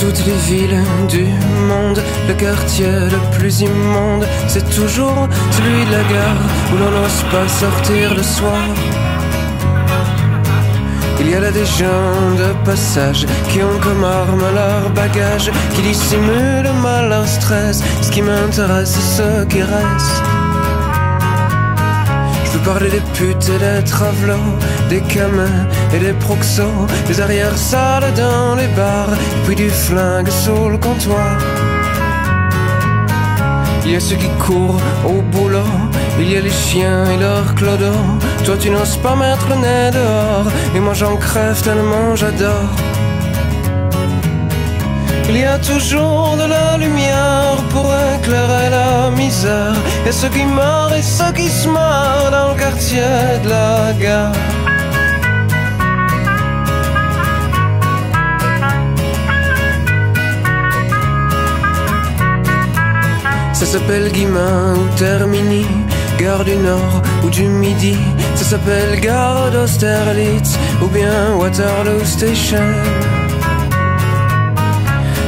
toutes les villes du monde, le quartier le plus immonde, c'est toujours celui de la gare où l'on n'ose pas sortir le soir. Il y a là des gens de passage qui ont comme arme leur bagage, qui dissimulent mal leur stress. Ce qui m'intéresse, c'est ce qui reste. Je peux parler des putes et des travelots, des camins et des proxos, des arrières-salles dans les bars, et puis du flingue sous le comptoir. Il y a ceux qui courent au boulot, il y a les chiens et leurs clodos. Toi tu n'oses pas mettre le nez dehors, et moi j'en crève tellement j'adore. Il y a toujours de la lumière pour éclairer la misère, et ceux qui meurent et ceux qui se marrent dans le quartier de la gare. Ça s'appelle Guillemin ou Termini, gare du Nord ou du Midi. Ça s'appelle gare d'Austerlitz ou bien Waterloo Station.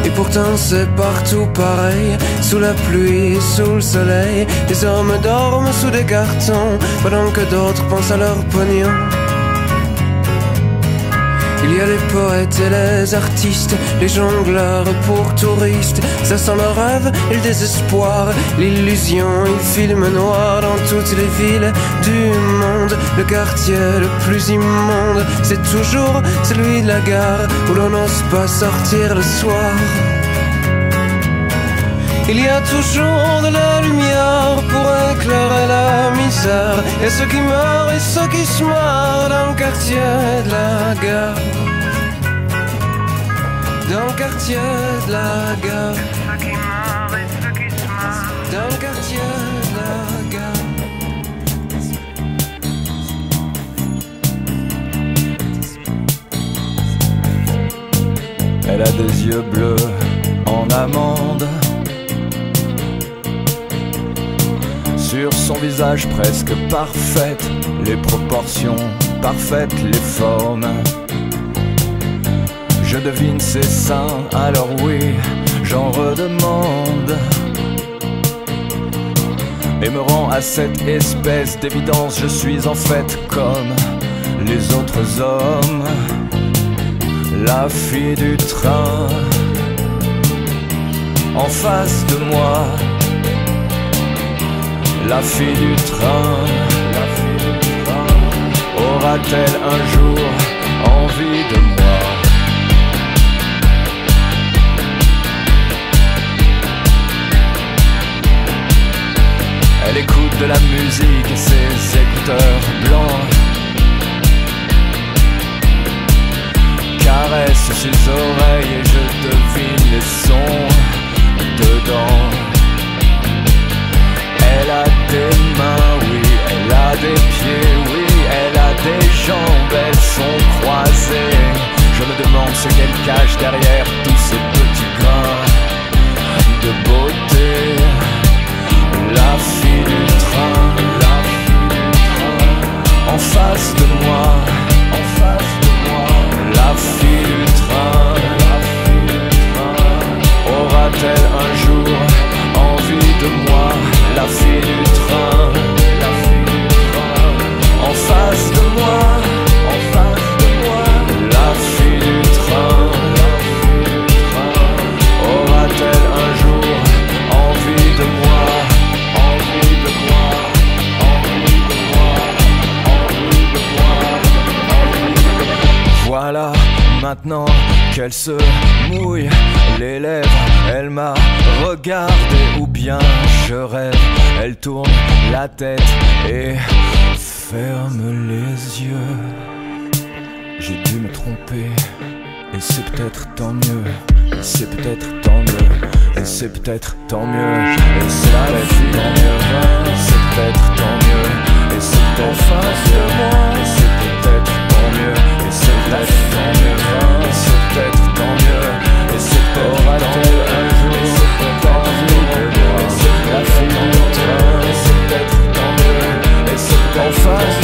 Et pourtant c'est partout pareil, sous la pluie, sous le soleil. Les hommes dorment sous des cartons, pendant que d'autres pensent à leur pognon. Il y a les poètes et les artistes, les jongleurs pour touristes. Ça sent le rêve et le désespoir, l'illusion et le film noir. Dans toutes les villes du monde, le quartier le plus immonde, c'est toujours celui de la gare où l'on n'ose pas sortir le soir. Il y a toujours de la lumière pour éclairer la misère, et ceux qui meurent et ceux qui se marrent dans le quartier de la gare. Dans le quartier de la gare. Ceux qui meurent et ceux qui se marrent dans le quartier de la gare. Elle a des yeux bleus en amande, sur son visage presque parfaite, les proportions parfaites, les formes. Je devine ses seins, alors oui, j'en redemande, et me rends à cette espèce d'évidence. Je suis en fait comme les autres hommes, la fille du train en face de moi. La fille du train, aura-t-elle un jour envie de moi? Elle écoute de la musique et ses écouteurs blancs caressent ses oreilles et je devine les sons dedans. Elle a des mains, oui, elle a des pieds, oui, elle a des jambes, elles sont croisées. Je me demande ce qu'elle cache derrière tous ces petits grains de beauté. La fille du train, en face de moi, la fille du train, aura-t-elle un jour envie de moi? La fille du train, en face de moi, la fille du train, aura-t-elle un jour envie de moi? Voilà, maintenant qu'elle se mouille les lèvres, elle m'a regardé, ou bien je rêve. Elle tourne la tête et ferme les yeux. J'ai dû me tromper, et c'est peut-être tant mieux. Et c'est peut-être tant mieux. Et c'est peut-être tant mieux. Et c'est peut-être tant mieux. Et c'est peut-être tant mieux. Et c'est peut-être en face de moi. Et c'est peut-être tant mieux. Et c'est peut-être tant mieux. Et c'est peut-être tant mieux. Et c'est peut-être aura-t-elle un jour envie de moi? Et c'est la fille du train. Et c'est peut-être tant mieux. Et c'est peut-être en face